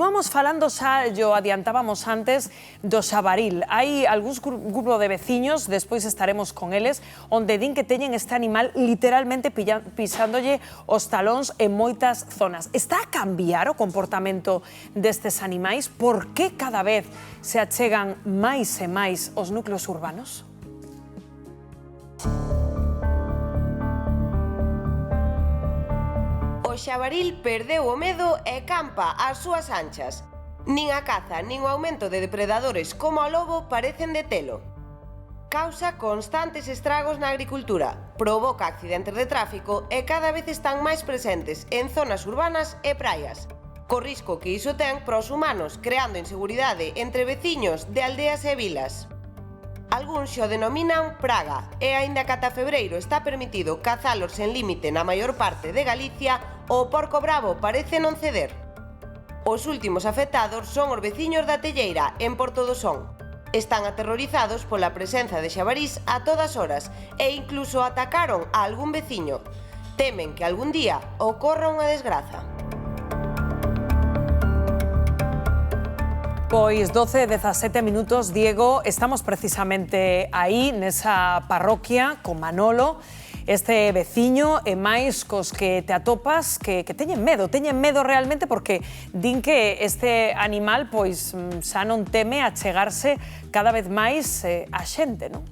Continuamos falando, xa yo adiantábamos antes, do xabaril. Hai algúns grupo de veciños, despois estaremos con eles, onde din que teñen este animal literalmente pisándolle os talóns en moitas zonas. Está a cambiar o comportamento destes animais? Por que cada vez se achegan máis e máis aos núcleos urbanos? O xabaril perdeu o medo e campa ás súas anchas. Nin a caza nin o aumento de depredadores como o lobo parecen detelo. Causa constantes estragos na agricultura, provoca accidentes de tráfico e cada vez están máis presentes en zonas urbanas e praias. Co risco que iso ten para os humanos, creando inseguridade entre veciños de aldeas e vilas. Algúns xo denominan praga e, aínda que ata febreiro está permitido cazalos sen límite na maior parte de Galicia, o porco bravo parece non ceder. Os últimos afectados son os veciños da Telleira, en Porto do Son. Están aterrorizados pola presenza de xabarís a todas horas e incluso atacaron a algún veciño. Temen que algún día ocorra unha desgraza. Pois 12:17 minutos, Diego, estamos precisamente aí, nesa parroquia, con Manolo, este veciño e máis cos que te atopas que teñen medo realmente porque din que este animal pois xa non teme achegarse cada vez máis a xente, non?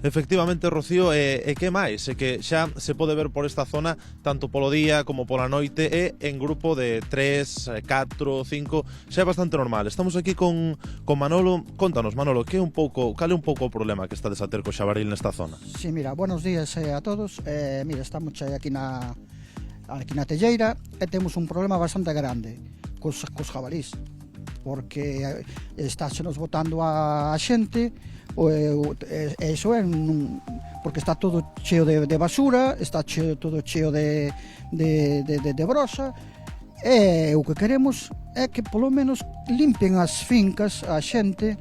Efectivamente, Rocío, e que máis? É que xa se pode ver por esta zona tanto polo día como pola noite e en grupo de 3, 4, 5, xa é bastante normal. Estamos aquí con Manolo. Contanos, Manolo, cal é un pouco o problema que estades a ter co xabaril nesta zona? Sí, mira, buenos días a todos. Mira, estamos aquí na Telleira e temos un problema bastante grande cos jabalís, porque se nos botando a xente. Eso é porque está todo cheo de basura, está todo cheo de brosa, e o que queremos é que polo menos limpen as fincas a xente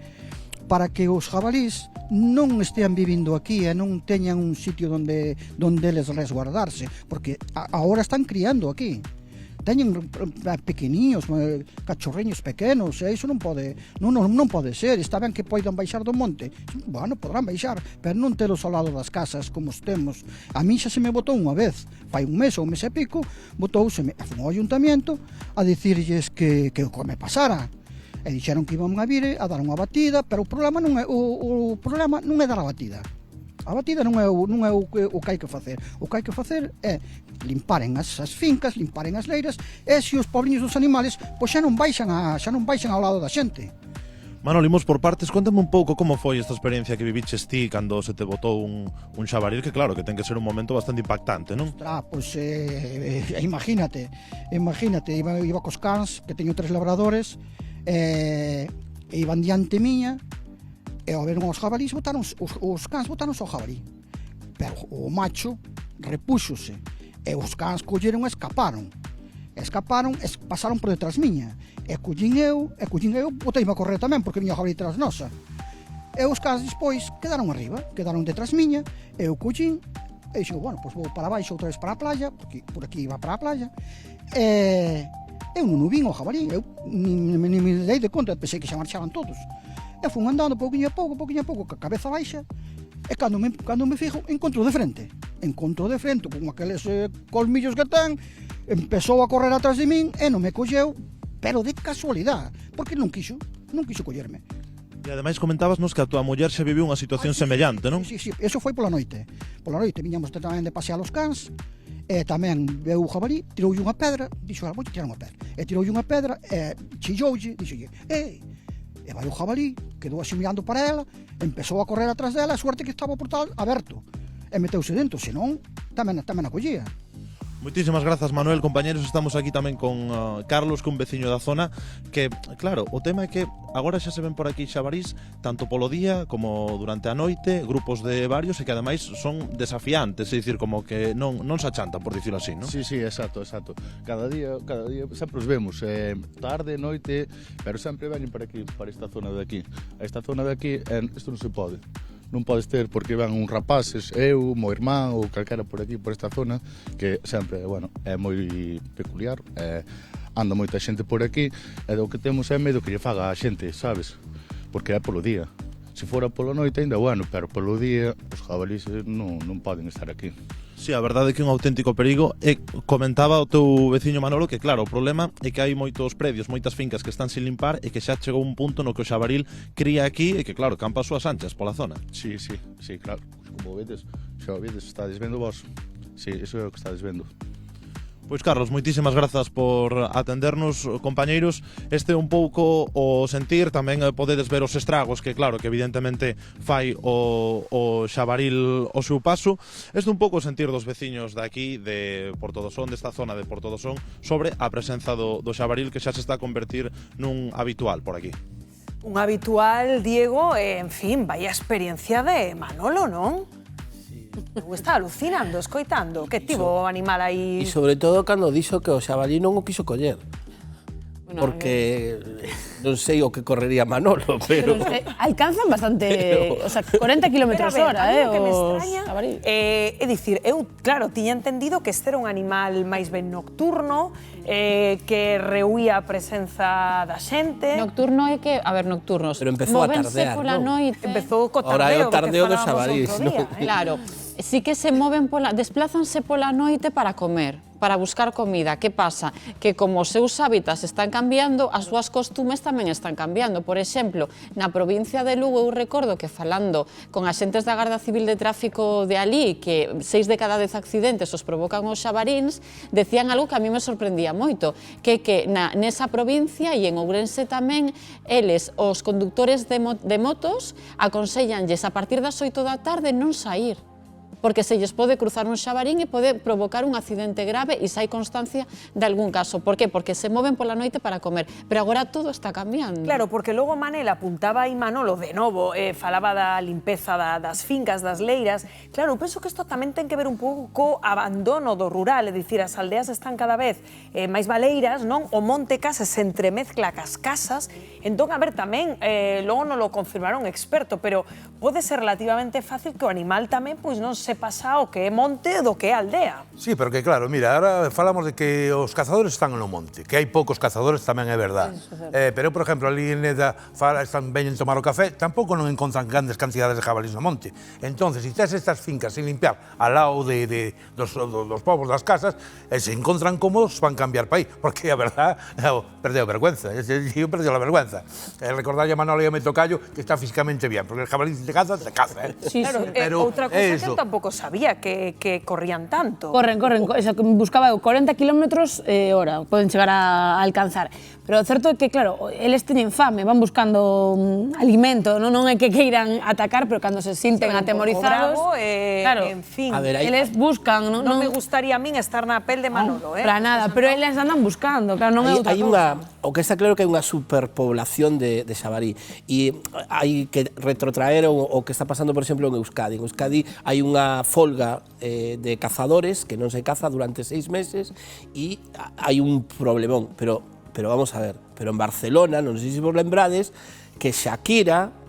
para que os jabalís non estean vivindo aquí e non teñan un sitio onde eles resguardarse, porque agora están criando aquí. Teñen pequeniños, cachorriños pequenos, e iso non pode ser. Está ben que poidan baixar do monte, bueno, podrán baixar, pero non telos ao lado das casas como os temos. A mí xa se me botou unha vez, fai un mes ou un mes e pico, botouseme, fun ao ayuntamiento a dicirlles que me pasara, e dixeron que iban a vir a dar unha batida, pero o problema non é dar a batida. A batida non é o que hai que facer. O que hai que facer é limparen as fincas, limparen as leiras, e se os pobriños dos animales pois xa non baixan ao lado da xente. Manolo, imos por partes. Cuéntame un pouco como foi esta experiencia que viviches ti cando se te botou un xabaril, que claro, que ten que ser un momento bastante impactante, non? Pois imagínate, iba cos cans, que teño 3 labradores, e iban diante miña, e ao ver os jabalís, os cans botaron ao jabalí, pero o macho repúxose, e os cans colleron e escaparon, pasaron por detrás miña, e collín eu, boteime a correr tamén, porque viña o jabalí tras nosa, e os cans despois quedaron arriba, quedaron detrás miña, e eu collín, e dixo, bueno, pois vou para baixo outra vez para a playa, porque por aquí iba para a playa, e eu non o vin o jabalí, eu ni me dei de conta, pensei que xa marchaban todos. E fun andando pouquinho a pouco, ca cabeza baixa, e cando me fijo, encontro de frente, con aqueles colmillos que ten, empezou a correr atrás de min, e non me colleu, pero de casualidade, porque non quixo collerme. E ademais comentábasnos que a tua muller xa viviu unha situación semellante, non? Sí, eso foi pola noite, viñamos tamén de pasear os cans, e tamén veu o jabalí, tiroulle unha pedra, dixo, vou tirar unha pedra, e tiroulle unha pedra, e chilloulle, dixolle, e vai o jabalí, quedou así mirando para ela, empezou a correr atrás dela, a suerte que estaba o portal aberto, e meteuse dentro, senón tamén a collía. Moitísimas grazas, Manuel. Compañeros, estamos aquí tamén con Carlos, que un veciño da zona, que, claro, o tema é que agora xa se ven por aquí xabarís, tanto polo día como durante a noite, grupos de varios, e que ademais son desafiantes, é dicir, como que non se achantan, por dicirlo así, non? Sí, exacto. Cada día sempre os vemos, tarde, noite, pero sempre veñen por aquí, para esta zona de aquí. Esta zona de aquí, isto non se pode. non podes ter porque van uns rapaces, eu, mo irmán ou calquera por aquí, por esta zona, que sempre, bueno, é moi peculiar, anda moita xente por aquí, e o que temos é medo que lle faga a xente, sabes? Porque é polo día. Se fora polo noite ainda bueno, pero polo día os jabalíes non poden estar aquí. Sí, a verdade é que é un auténtico perigo. E comentaba o teu veciño Manolo que, claro, o problema é que hai moitos predios, moitas fincas que están sin limpar e que xa chegou un punto no que o xabaril cría aquí e que, claro, campa as súas anchas pola zona. Sí, claro. Como vedes, xa o vedes, estades vendo vos. Sí, iso é o que estades vendo. Pois Carlos, moitísimas grazas por atendernos, compañeiros. Este é un pouco o sentir, tamén podedes ver os estragos que claro, que evidentemente fai o xabaril o seu paso. Este é un pouco o sentir dos veciños de aquí, de Portodosón, desta zona de Portodosón, sobre a presenza do xabaril que xa se está a convertir nun habitual por aquí. Un habitual, Diego, en fin, vaya experiencia de Manolo, non? Eu está alucinando, escoitando. Que tivo o animal aí? E sobre todo cando dixo que o xabalí non o quiso coller. Porque non sei o que correría Manolo, pero... Alcanzan bastante, o sea, 40 km/h, o que me os extraña, jabalíes. é dicir, eu, claro, tiña entendido que este era un animal máis ben nocturno, que rehuía a presenza da xente. Nocturno é que, a ver, nocturnos, Pero empezou a móvense tardear, pola non? noite. Empezou co Ahora é tardeo, o tardeo dos xabalís, xabalís, non? Claro, sí que se moven desplázanse pola noite para comer, para buscar comida. Que pasa? Que como os seus hábitats están cambiando, as súas costumes tamén están cambiando. Por exemplo, na provincia de Lugo, eu recordo que falando con axentes da Garda Civil de Tráfico de alí, que 6 de cada 10 accidentes os provocan os xabaríns, decían algo que a mí me sorprendía moito, que nesa provincia e en Ourense tamén, eles, os conductores de motos, aconsellanlles a partir das 8 da tarde non saír, porque se lles pode cruzar un xabarín e pode provocar un accidente grave e se hai constancia de algún caso. Por qué? Porque se moven pola noite para comer. Pero agora todo está cambiando. Claro, porque logo Manel apuntaba aí Manolo de novo, falaba da limpeza das fincas, das leiras. Claro, eu penso que isto tamén ten que ver un pouco co abandono do rural, é dicir, as aldeas están cada vez máis baleiras, non? O monte case se entremezcla cas casas. Entón, a ver, tamén, logo non lo confirmaron experto, pero pode ser relativamente fácil que o animal tamén pois non se pasa o que é monte do que é aldea. Sí, pero que claro, mira, ahora falamos de que os cazadores están no monte, que hai poucos cazadores tamén é verdade. Pero, por exemplo, ali en Neda veñen tomar o café, tampouco non encontran grandes cantidades de jabalís no monte. Entonces, se tes estas fincas sin limpiar ao lado dos povos das casas, se encontran cómodos, van cambiar para aí, porque a verdade, perdeu a vergüenza, eu perdeu a vergüenza. Recordarlle a Manolo e a Tocayo que está físicamente bien, porque el jabalí de caza, Sí, claro, pero outra cosa que eu tampouco sabía que corrían tanto. Corren, buscaba 40 km/h, poden chegar a alcanzar. Pero o certo é que, claro, eles teñen fame, van buscando alimento, non é que queiran atacar, pero cando se sinten atemorizados, claro, en fin, A ver, eles buscan. non me gustaría a min estar na pel de Manolo, Para nada, pero eles andan buscando, claro, non é outra cosa. O que está claro que hai unha superpoblación de xabarí e hai que retrotraer o que está pasando, por exemplo, en Euskadi. En Euskadi hai unha folga de cazadores que non se caza durante 6 meses e hai un problemón, pero vamos a ver, pero en Barcelona, non sei se vos lembrades, que Shakira,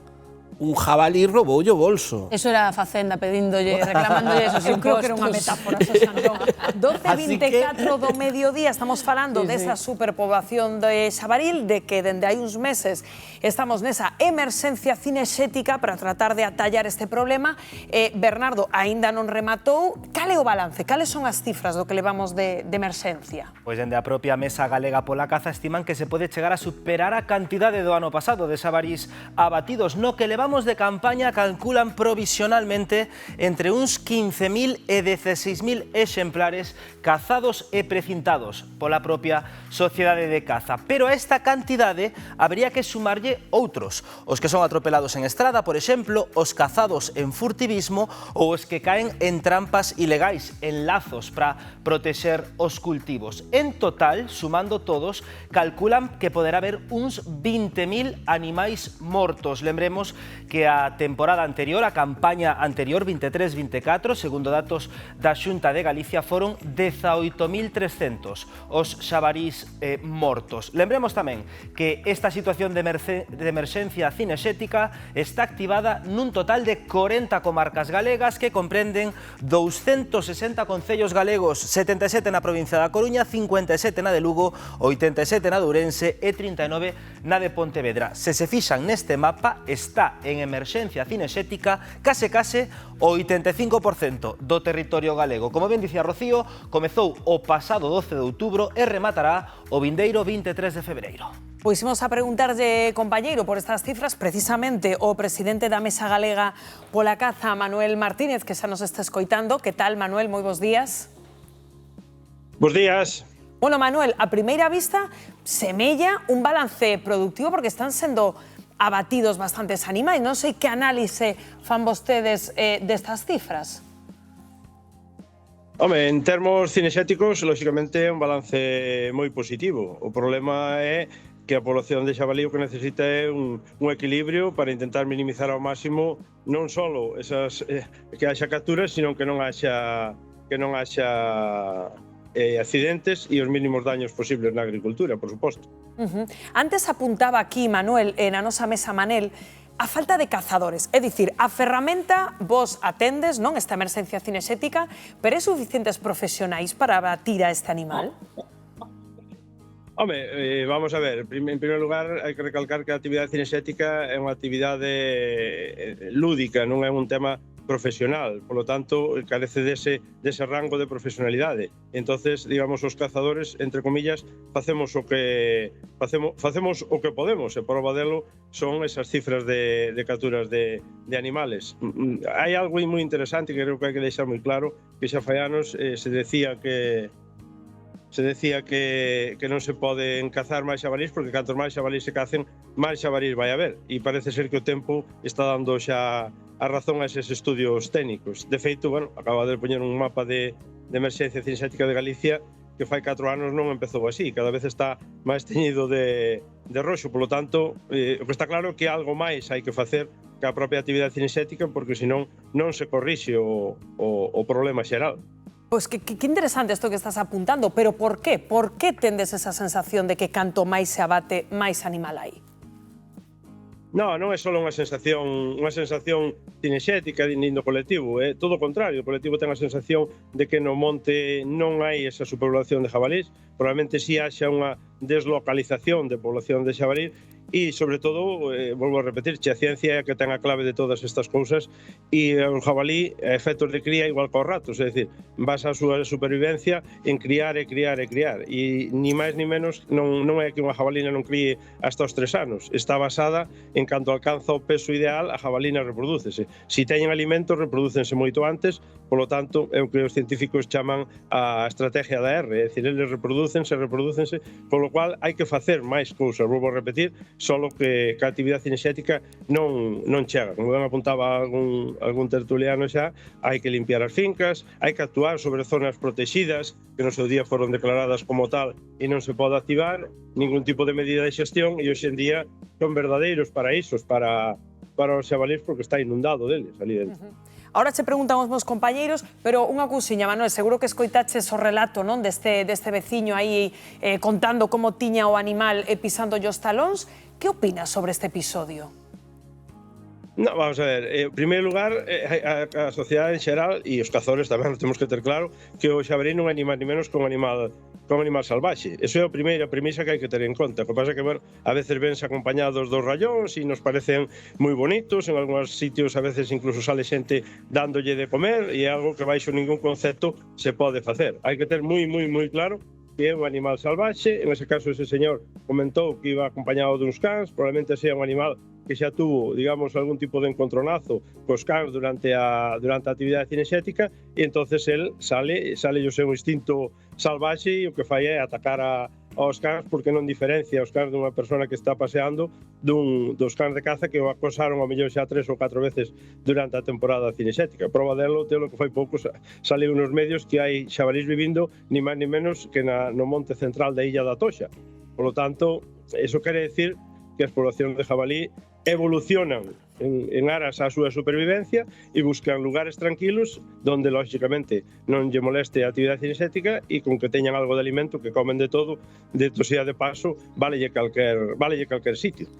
un jabalí rouboulle o bolso. Eso era a Facenda pedíndolle, reclamándolle esos Eu creo que era unha impostos. metáfora, Santón. 12:24 do mediodía, estamos falando desa superpoboación de xabaril, de que dende hai uns meses estamos nesa emerxencia cinexética para tratar de atallar este problema. Bernardo, aínda non rematou. Cal é o balance? Cales son as cifras do que levamos de emerxencia? Pois dende a propia Mesa Galega pola Caza estiman que se pode chegar a superar a cantidade do ano pasado de xabarís abatidos. No que levamos de campaña calculan provisionalmente entre uns 15.000 e 16.000 exemplares cazados e precintados pola propia Sociedade de Caza. Pero a esta cantidade habería que sumarlle outros, os que son atropelados en estrada, por exemplo, os cazados en furtivismo ou os que caen en trampas ilegais, en lazos para protexer os cultivos. En total, sumando todos, calculan que poderá haber uns 20.000 animais mortos. Lembremos que a temporada anterior, a campaña anterior, 23-24, segundo datos da Xunta de Galicia, foron 18.300 os xabarís mortos. Lembremos tamén que esta situación de emerxencia cinexética está activada nun total de 40 comarcas galegas que comprenden 260 concellos galegos, 77 na provincia da Coruña, 57 na de Lugo, 87 na de Ourense e 39 na de Pontevedra. Se se fixan neste mapa, está en emerxencia cinexética case o 85% do territorio galego. Como ben dicía Rocío, comezou o pasado 12 de outubro e rematará o vindeiro 23 de febreiro. Pois imos a preguntarlle, compañeiro, por estas cifras, precisamente o presidente da Mesa Galega pola Caza, Manuel Martínez, que xa nos está escoitando. Que tal, Manuel? Moi bons días. Bos días. Bueno, Manuel, a primeira vista semella un balance productivo porque están sendo abatidos bastantes animais. Non sei que análise fan vostedes destas cifras. Home, en termos cinexéticos, lóxicamente é un balance moi positivo. O problema é que a población de xabalí o que necesita é un equilibrio para intentar minimizar ao máximo non só esas que haxa capturas, sino que non haxa accidentes e os mínimos daños posibles na agricultura, por suposto. Antes apuntaba aquí, Manuel, na nosa mesa Manel, a falta de cazadores. É dicir, a ferramenta vos atendes, non, esta emerxencia cinexética, pero é suficientes profesionais para abatir a este animal? Home, vamos a ver, en primeiro lugar hai que recalcar que a actividade cinexética é unha actividade lúdica, non é un tema profesional, polo tanto, carece dese rango de profesionalidade. Entonces, digamos, os cazadores, entre comillas, facemos o que podemos, e prova delo son esas cifras de capturas de animales. Hai algo moi interesante que creo que hai que deixar moi claro, que xa fai anos se decía que non se poden cazar máis xabalís porque cantos máis xabalís se cacen, máis xabalís vai haber. E parece ser que o tempo está dando xa a razón a eses estudios técnicos. De feito, bueno, acaba de poñer un mapa de emerxencia cinexética de Galicia que fai 4 anos non empezou así, cada vez está máis teñido de roxo. Polo tanto, o que está claro é que algo máis hai que facer que a propia actividade cinexética porque senón non se corrixe o problema xeral. Pois que interesante isto que estás apuntando, pero por qué? Por que tendes esa sensación de que canto máis se abate, máis animal hai? Non é só unha sensación cinexética nin do colectivo, é todo o contrario. O colectivo ten a sensación de que no monte non hai esa superpoblación de jabalís, probablemente si haxa unha deslocalización de población de xabalí e, sobre todo, volvo a repetir, a ciencia é a que ten a clave de todas estas cousas e o jabalí, a efectos de cría, igual que os ratos, é dicir, basa a súa supervivencia en criar e criar e criar. E ni máis ni menos, non é que unha jabalina non críe hasta os 3 anos, está basada en canto alcanza o peso ideal, a jabalina reprodúcese. Si teñen alimentos, reprodúcense moito antes, polo tanto, é o que os científicos chaman a estrategia da R, é dicir, eles reprodúcense, polo cual hai que facer máis cousas, volvo a repetir, solo que a actividade cinexética non chega. Como ben apuntaba algún tertuliano xa, hai que limpiar as fincas, hai que actuar sobre zonas protegidas, que no seu día foron declaradas como tal e non se pode activar ningún tipo de medida de xestión e hoxe en día son verdadeiros paraísos para os xabalís porque está inundado deles ali dentro. Ahora che preguntan os meus compañeiros, pero unha cousiña, Manuel, seguro que escoitaches o relato, non, deste veciño aí contando como tiña o animal pisando os talóns. Que opinas sobre este episodio? No, vamos a ver, en primeiro lugar, a sociedade en xeral e os cazadores tamén temos que ter claro que o xabalí non é ni máis ni menos que un animal salvaxe. Eso é a primeira premisa que hai que ter en conta. O que pasa é que, bueno, a veces vense acompañados dos rayóns e nos parecen moi bonitos, en algúns sitios a veces incluso sale xente dándolle de comer e é algo que baixo ningún concepto se pode facer. Hai que ter moi claro que é un animal salvaxe. En ese caso, ese señor comentou que iba acompañado duns cans, probablemente sea un animal que xa tuvo, digamos, algún tipo de encontronazo cos cans durante a actividade cinexética e entonces el sale o seu instinto salvaxe e o que fai é atacar aos cans porque non diferencia os cans dunha persona que está paseando dos cans de caza que o acosaron ao mellor xa 3 ou 4 veces durante a temporada cinexética. Prova delo, telo que foi pouco, saliu nos medios que hai xabalís vivindo ni máis ni menos que no monte central da illa da Toxa. Por lo tanto, eso quere decir que as poblacións de jabalí evolucionan en aras á súa supervivencia e buscan lugares tranquilos donde, lógicamente, non lle moleste a actividade cinexética e con que teñan algo de alimento, que comen de todo, de tosía de paso, válelle calquer sitio.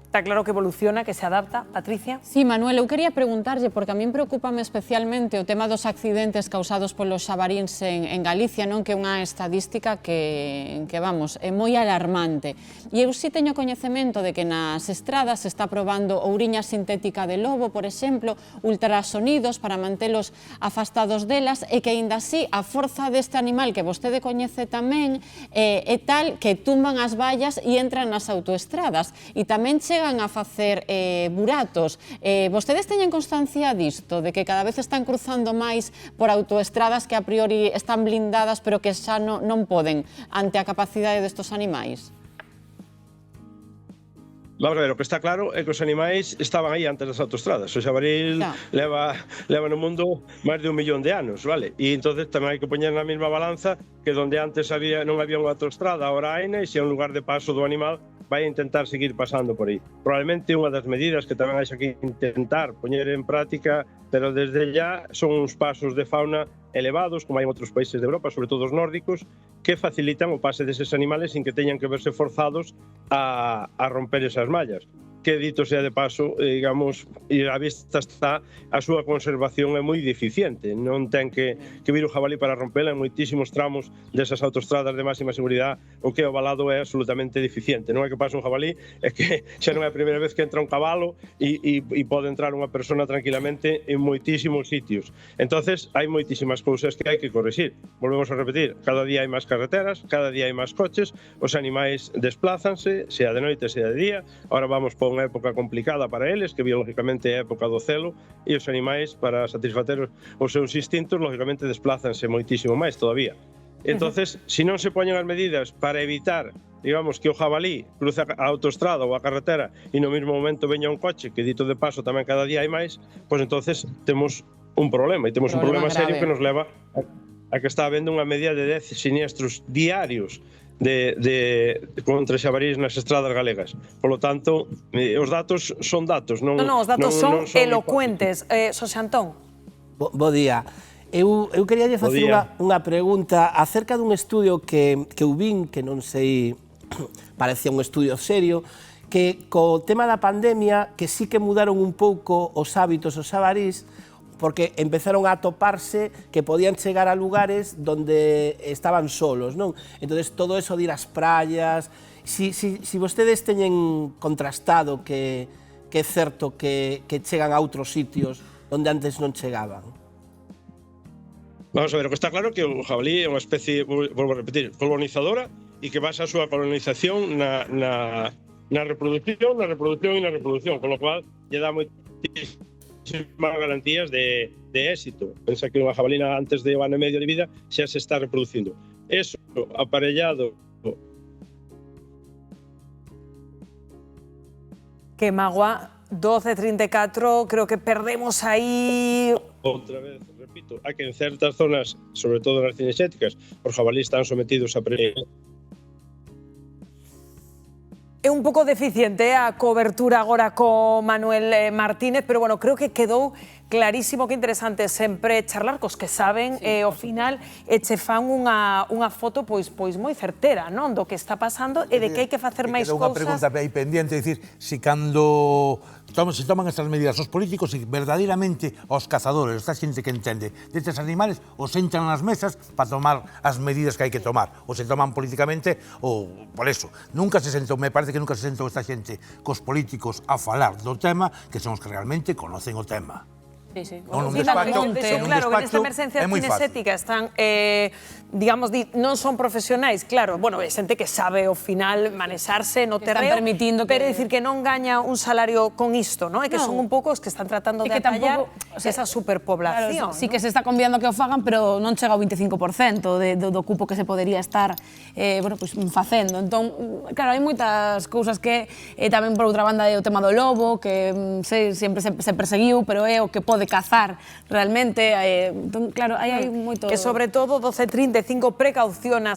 Está claro que evoluciona, que se adapta. Patricia? Sí, Manuel, eu quería preguntarlle, porque a min preocúpame especialmente o tema dos accidentes causados polos xabaríns en Galicia, non, que é unha estadística que vamos, é moi alarmante. E eu si teño coñecemento de que nas estradas se está probando ouriña sintética de lobo, por exemplo, ultrasonidos para mantelos afastados delas, e que aínda así a forza deste animal que vostede coñece tamén é tal que tumban as vallas e entran nas autoestradas e tamén chegan a facer buratos. Vostedes teñen constancia disto, de que cada vez están cruzando máis por autoestradas que a priori están blindadas pero que xa non poden ante a capacidade destos animais? Vamos a ver, o que está claro é que os animais estaban aí antes das autostradas. O xabaril leva no mundo máis de 1 millón de anos, vale? E entonces tamén hai que poñer na mesma balanza que donde antes non había unha autostrada, agora haina, e se é un lugar de paso do animal, vai a intentar seguir pasando por aí. Probablemente unha das medidas que tamén hai que intentar poñer en práctica, pero desde ya son uns pasos de fauna elevados, como hai en outros países de Europa, sobre todo os nórdicos, que facilitan o pase deses animales sin que teñan que verse forzados a romper esas mallas. Que, dito sea de paso, digamos, e a vista está, a súa conservación é moi deficiente. Non ten que vir o jabalí para rompela en moitísimos tramos desas autostradas de máxima seguridade. O que é o valado é absolutamente deficiente. Non é que pase un jabalí, é que xa non é a primeira vez que entra un cabalo e pode entrar unha persona tranquilamente en moitísimos sitios. Entonces, hai moitísimas cousas que hai que corrixir. Volvemos a repetir, cada día hai máis carreteras, cada día hai máis coches, os animais desplázanse, sea de noite, sea de día. Ahora vamos por unha época complicada para eles, que biológicamente é a época do celo, e os animais, para satisfacer os seus instintos, lógicamente desplázanse moitísimo máis todavía. Entonces, se non se poñen as medidas para evitar, digamos, que o jabalí cruce a autostrada ou a carretera e no mesmo momento veña un coche, que dito de paso tamén cada día hai máis, pois entonces temos un problema, e temos un problema serio que nos leva a que está habendo unha media de 10 siniestros diarios contra xabarís nas estradas galegas. Por lo tanto, os datos son datos. Non, os datos son elocuentes. Xosé Antón. Bo día. Eu quería facer unha pregunta acerca dun estudio que eu vin, que non sei, parecía un estudio serio, que co tema da pandemia, que sí que mudaron un pouco os hábitos os xabarís, porque empezaron a atoparse que podían chegar a lugares donde estaban solos, non? Entonces, todo eso de ir ás praias, si vostedes teñen contrastado que é certo que chegan a outros sitios onde antes non chegaban. Vamos a ver, o que está claro é que o jabalí é unha especie, volvo a repetir, colonizadora, e que basa a súa colonización na reproducción, con lo cual lle dá moitísimas garantías de éxito. Pensa que unha jabalina antes de 1 ano e medio de vida xa se está reproducindo. Eso aparellado... Que Magua, 12:34, creo que perdemos aí... Outra vez, repito, a que en certas zonas, sobre todo nas cinexéticas, os jabalíes están sometidos a É un pouco deficiente a cobertura agora co Manuel Martínez, pero bueno, creo que quedou clarísimo, que interesante sempre charlar cos que saben, e ao final che fan unha foto pois moi certera, non, do que está pasando e de que hai que facer máis cousas. Unha pregunta aí pendiente, é dicir, se cando se toman estas medidas os políticos, se verdadeiramente os cazadores, esta xente que entende destes animales, os entran nas mesas para tomar as medidas que hai que tomar, ou se toman políticamente, ou por eso. Nunca se sentou, me parece que nunca se sentou esta xente cos políticos a falar do tema, que son os que realmente conocen o tema. Sí, sí. Non un despacho, claro, nesta emerxencia cinexética están, digamos, non son profesionais, claro, bueno, é xente que sabe ao final manexarse no terreo, pero é dicir que non gaña un salario con isto, non? É que son un pouco os que están tratando de atallar esa superpoblación. Sí que se está conviando que o fagan, pero non chega ao 25% do cupo que se podería estar facendo. Entón, claro, hai moitas cousas que tamén por outra banda é o tema do lobo, que sempre se perseguiu, pero é o que pode cazar realmente, claro, hai moito... Que sobre todo 12:35 precaucionas